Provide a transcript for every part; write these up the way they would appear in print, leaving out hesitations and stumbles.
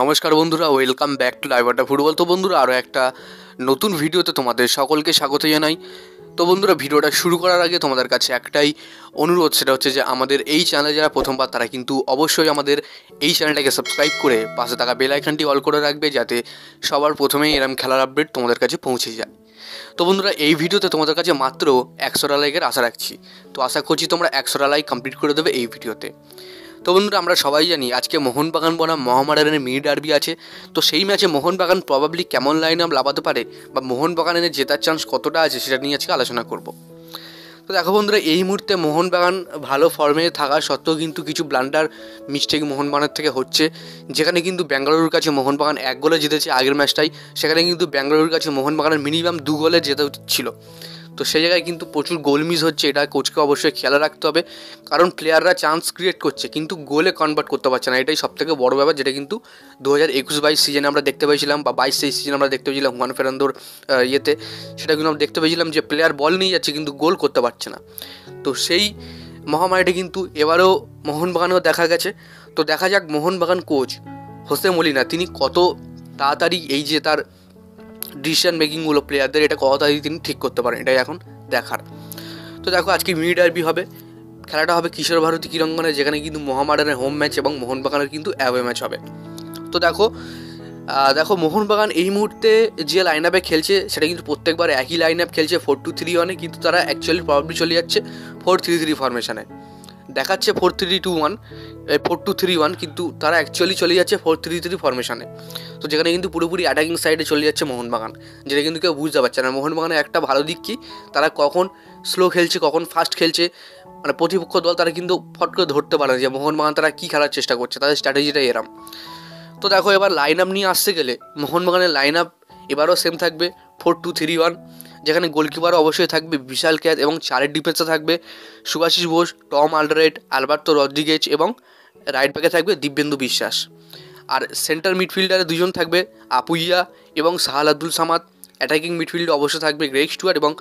নমস্কার বন্ধুরা, welcome back to live আড্ডা ফুটবল। তো বন্ধুরা, আরও একটা নতুন ভিডিওতে তোমাদের সকলকে স্বাগত জানাই। তো বন্ধুরা, ভিডিওটা শুরু করার আগে তোমাদের কাছে একটাই অনুরোধ, সেটা হচ্ছে যে আমাদের এই চ্যানেলে যারা প্রথমবার তারা কিন্তু অবশ্যই আমাদের এই চ্যানেলটাকে সাবস্ক্রাইব করে পাশে থাকা বেল আইকনটি অল করে রাখবে, যাতে সবার প্রথমেই এরকম খেলার আপডেট তোমাদের কাছে পৌঁছে যায়। তো বন্ধুরা, এই ভিডিওতে তোমাদের কাছে মাত্র 100টা লাইকের আশা রাখছি। তো আশা করছি তোমরা 100টা লাইক কমপ্লিট করে দেবে এই ভিডিওতে। তো বন্ধুরা, আমরা সবাই জানি আজকে মোহনবাগান বনাম মোহামেডানের মিনি ডার্বি আছে। তো সেই ম্যাচে মোহনবাগান প্রবাবলি কেমন লাইন আপ লাগাতে পারে বা মোহনবাগানের জেতার চান্স কতটা আছে সেটা নিয়ে আজকে আলোচনা করব। তো দেখো বন্ধুরা, এই মুহূর্তে মোহনবাগান ভালো ফর্মে থাকা সত্ত্বেও কিন্তু কিছু ব্লান্ডার মিস্টেক মোহনবাগানের থেকে হচ্ছে, যেখানে কিন্তু বেঙ্গালুরুর কাছে মোহনবাগান 1 গোলে জিতেছে আগের ম্যাচটাই। সেখানে কিন্তু বেঙ্গালুরুর কাছে মোহনবাগানের মিনিমাম 2 গোলে জেতা উচিত ছিল। তো সেই জায়গায় কিন্তু প্রচুর গোল মিস হচ্ছে, এটা কোচকে অবশ্যই খেয়াল রাখতে হবে, কারণ প্লেয়াররা চান্স ক্রিয়েট করছে কিন্তু গোলে কনভার্ট করতে পারছে না। এটাই সবথেকে বড় ব্যাপার, যেটা কিন্তু 2021-22 সিজনে আমরা দেখতে পেয়েছিলাম, বা 22-23 সিজনে আমরা দেখতে পেয়েছিলাম হুয়ান ফেরান্দোর ইয়েতে। সেটা কিন্তু আমরা দেখতে পেয়েছিলাম যে প্লেয়ার বল নিয়ে যাচ্ছে কিন্তু গোল করতে পারছে না। তো সেই মহামারীটা কিন্তু এবারেও মোহনবাগানেও দেখা গেছে। তো দেখা যাক মোহনবাগান কোচ হোসে মলিনা তিনি কত তাড়াতাড়ি এই যে তার ডিসিশন মেকিংগুলো প্লেয়ারদের, এটা কত তাড়াতাড়ি তিনি ঠিক করতে পারেন, এটাই এখন দেখার। তো দেখো, আজকে মিনি ডার্বি হবে, খেলাটা হবে কিশোর ভারতী ক্রীড়াঙ্গনে, যেখানে কিন্তু মোহামেডানের হোম ম্যাচ এবং মোহনবাগানের কিন্তু অ্যাওয়ে ম্যাচ হবে। তো দেখো মোহনবাগান এই মুহূর্তে যে লাইন আপে খেলছে সেটা কিন্তু প্রত্যেকবার একই লাইন আপ খেলছে 4-2-3-1-এ, কিন্তু তারা অ্যাকচুয়ালি প্রবাবলি চলে যাচ্ছে 4-3-3 ফরমেশনে। দেখাচ্ছে 4-3-2-1 4-2-3-1, কিন্তু তারা অ্যাকচুয়ালি চলে যাচ্ছে 4-3-3 ফরমেশনে। তো যেখানে কিন্তু পুরোপুরি অ্যাটাকিং সাইডে চলে যাচ্ছে মোহনবাগান, যেটা কিন্তু কেউ বুঝতে পারছে না। মোহনবাগানের একটা ভালো দিক কি, তারা কখন স্লো খেলছে কখন ফাস্ট খেলছে, মানে প্রতিপক্ষ দল তারা কিন্তু ফট করে ধরতে পারে না যে মোহনবাগান তারা কী খেলার চেষ্টা করছে, তাদের স্ট্র্যাটেজিটাই এরম। তো দেখো, এবার লাইন আপ নিয়ে আসতে গেলে মোহনবাগানের লাইন আপ এবারও সেম থাকবে 4-2-3-1, যেখানে গোলকিপারও অবশ্যই থাকবে বিশাল ক্যাথ, এবং 4 ডিফেন্সে থাকবে Subhasish Bose, Tom Alderete, Alberto Rodriguez, এবং রাইট ব্যাকে থাকবে দিব্যেন্দু বিশ্বাস। আর সেন্টার মিডফিল্ডারে 2জন থাকবে আপুইয়া এবং সাহাল আব্দুল সামাদ। অ্যাটাকিং মিডফিল্ডে অবশ্যই থাকবে গ্রেগ স্টুয়ার্ট, এবং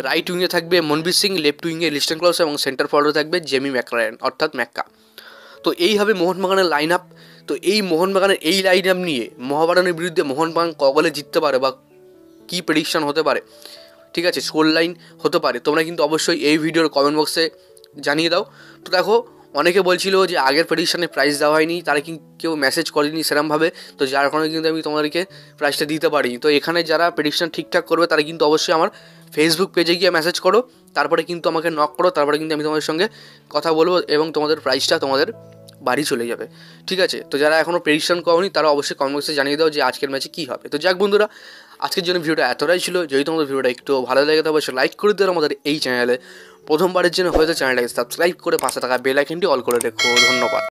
রাইট উইংয়ে থাকবে মনবীর সিং, লেফট উইংয়ে লিস্টন ক্লস, এবং সেন্টার ফরওয়ার্ডে থাকবে জেমি ম্যাকরায়ন অর্থাৎ ম্যাক্কা। তো এই হবে মোহনবাগানের লাইন আপ। তো এই মোহনবাগানের এই লাইন আপ নিয়ে মোহামেডানের বিরুদ্ধে মোহনবাগান কগলে জিততে পারে বা কী প্রেডিকশন হতে পারে, ঠিক আছে, স্কোর লাইন হতে পারে, তোমরা কিন্তু অবশ্যই এই ভিডিওর কমেন্ট বক্সে জানিয়ে দাও। তো দেখো, অনেকে বলছিল যে আগের প্রেডিকশানে প্রাইস দেওয়া হয়নি, তারা কিন্তু কেউ মেসেজ করেনি সেরমভাবে, তো যার কারণে কিন্তু আমি তোমাদেরকে প্রাইসটা দিতে পারি। তো এখানে যারা প্রেডিকশান ঠিকঠাক করবে তারা কিন্তু অবশ্যই আমার ফেসবুক পেজে গিয়ে মেসেজ করো, তারপরে কিন্তু আমাকে নক করো, তারপরে কিন্তু আমি তোমাদের সঙ্গে কথা বলবো এবং তোমাদের প্রাইসটা তোমাদের বাড়ি চলে যাবে, ঠিক আছে। তো যারা এখনও প্রেডিকশন করোনি তারা অবশ্যই কমেন্ট বক্সে জানিয়ে দাও যে আজকের ম্যাচে কী হবে। তো যাক বন্ধুরা, আজকের জন্য ভিডিওটা এতটাই ছিল। যদি তোমাদের ভিডিওটা একটু ভালো লাগে তবে অবশ্যই লাইক করে দিও, আমাদের এই চ্যানেলে প্রথমবারের জন্য হয়তো চ্যানেলটাকে সাবস্ক্রাইব করে পাশে থাকা বেল আইকনটি অল করে রেখো। ধন্যবাদ।